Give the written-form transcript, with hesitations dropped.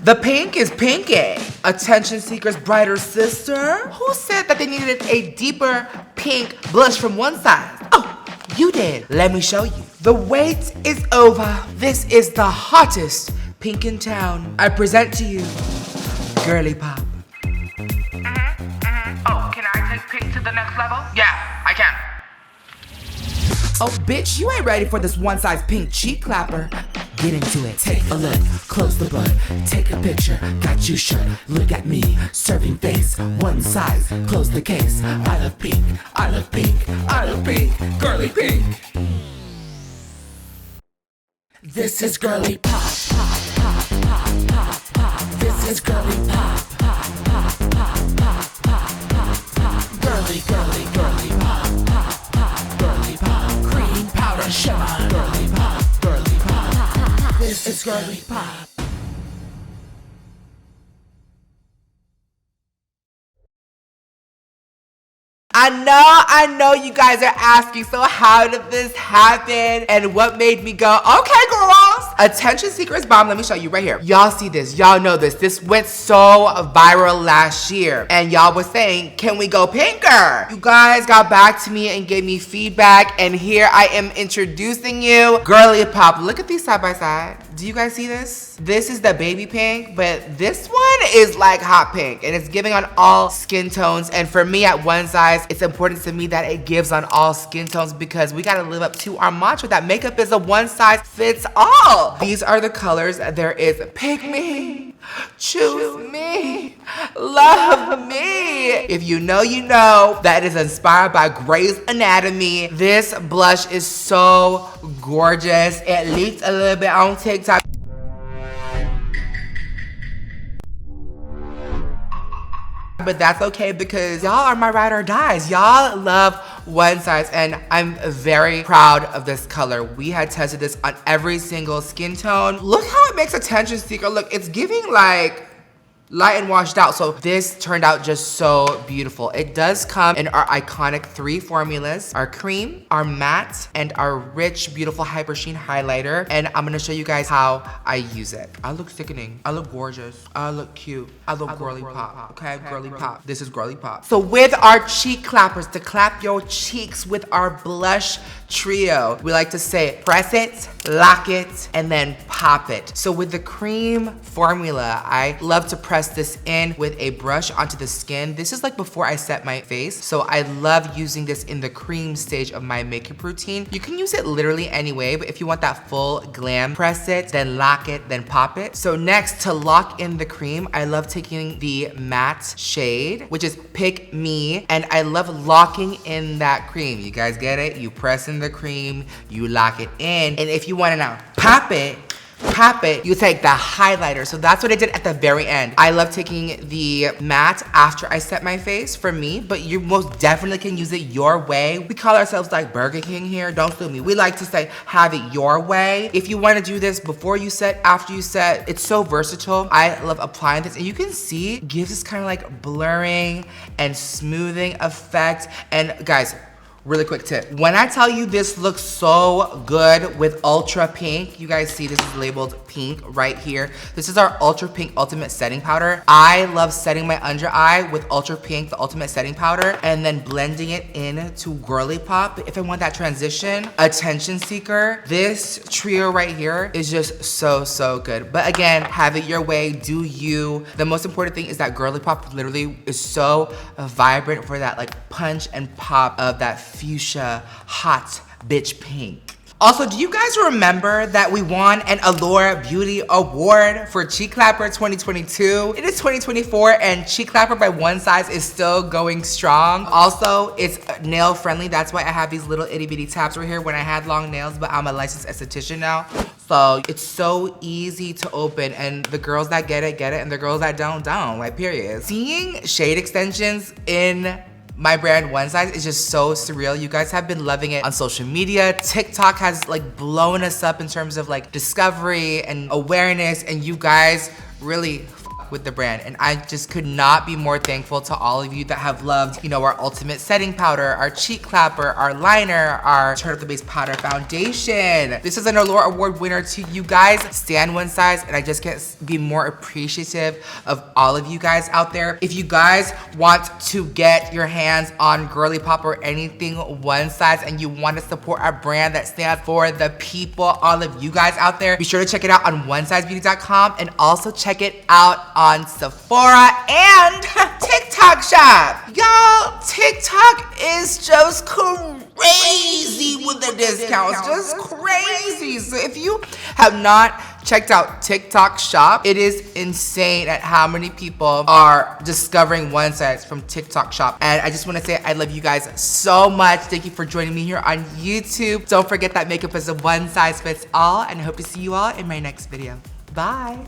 The pink is pinky. Attention seeker's brighter sister. Who said that they needed a deeper pink blush from one side? Oh, you did. Let me show you. The wait is over. This is the hottest pink in town. I present to you Girly Pop. Oh, can I take pink to the next level? Yeah, I can. Oh, bitch, you ain't ready for this one-size pink cheek clapper. Get into it, take a look, close the book, take a picture, got you shook. Look at me, serving face, one size, close the case. I love pink, I love pink, I love pink, girly pink. This is Girly Pop, pop, pop, pop, pop, pop. This is Girly Pop, pop, pop, pop, pop, pop, pop, pop. Girly, girly, girly pop, pop, pop, girly pop. Cream powder shimmer, girly pop, girly pop. This is Girly Pop. I know you guys are asking, so how did this happen? And what made me go, okay, girls? Attention seekers bomb, let me show you right here. Y'all see this, y'all know this. This went so viral last year. And y'all was saying, can we go pinker? You guys got back to me and gave me feedback. And here I am introducing you Girly Pop. Look at these side by side. Do you guys see this? This is the baby pink, but this one is like hot pink. And it's giving on all skin tones. And for me at one size, it's important to me that it gives on all skin tones because we gotta live up to our mantra that makeup is a one size fits all. These are the colors. There is pick me, choose me, love me. If you know, you know that it is inspired by Grey's Anatomy. This blush is so gorgeous. It leaked a little bit on TikTok. But that's okay because y'all are my ride or dies. Y'all love one size and I'm very proud of this color. We had tested this on every single skin tone. Look how it makes attention seeker look. It's giving like light and washed out. So this turned out just so beautiful. It does come in our iconic 3 formulas, our cream, our matte, and our rich, beautiful Hyper Sheen highlighter. And I'm gonna show you guys how I use it. I look sickening. I look gorgeous. I look cute. I look girly pop. Okay, girly pop. This is Girly Pop. So with our cheek clappers, to clap your cheeks with our blush trio, we like to say press it, lock it, and then pop it. So with the cream formula, I love to press this in with a brush onto the skin. This is like before I set my face. So I love using this in the cream stage of my makeup routine. You can use it literally anyway, but if you want that full glam, press it, then lock it, then pop it. So next, to lock in the cream, I love taking the matte shade, which is Pick Me, and I love locking in that cream. You guys get it? You press in the cream, you lock it in, and if you want to now pop it, you take the highlighter. So that's what I did at the very end. I love taking the matte after I set my face for me, but you most definitely can use it your way. We call ourselves like Burger King here, don't sue me. We like to say, have it your way. If you want to do this before you set, after you set, it's so versatile. I love applying this, and you can see, it gives this kind of like blurring and smoothing effect. And guys, really quick tip. When I tell you this looks so good with Ultra Pink, you guys see this is labeled pink right here. This is our Ultra Pink Ultimate Setting Powder. I love setting my under eye with Ultra Pink, the Ultimate Setting Powder, and then blending it into Girly Pop. If I want that transition, attention seeker, this trio right here is just so, so good. But again, have it your way, do you. The most important thing is that Girly Pop literally is so vibrant for that like punch and pop of that fuchsia hot bitch pink. Also, do you guys remember that we won an Allure Beauty Award for Cheek Clapper 2022? It is 2024 and Cheek Clapper by one size is still going strong. Also, it's nail friendly. That's why I have these little itty bitty tabs right here when I had long nails, but I'm a licensed esthetician now. So it's so easy to open, and the girls that get it, and the girls that don't, like period. Seeing shade extensions in my brand One Size is just so surreal. You guys have been loving it on social media. TikTok has like blown us up in terms of like discovery and awareness, and you guys really fuck with the brand. And I just could not be more thankful to all of you that have loved, you know, our ultimate setting powder, our cheek clapper, our liner, our Turn Up the Base powder foundation. This is an Allure Award winner to you guys. Stan One Size, and I just can't be more appreciative of all of you guys out there. If you guys want to get your hands on Girly Pop or anything One Size and you want to support our brand that stands for the people, all of you guys out there, be sure to check it out on onesizebeauty.com and also check it out on Sephora and TikTok shop. Y'all, TikTok is just crazy with the discounts, just crazy. So if you have not checked out TikTok shop, it is insane at how many people are discovering One Size from TikTok shop. And I just want to say I love you guys so much. Thank you for joining me here on YouTube. Don't forget that makeup is a one size fits all, and I hope to see you all in my next video. Bye.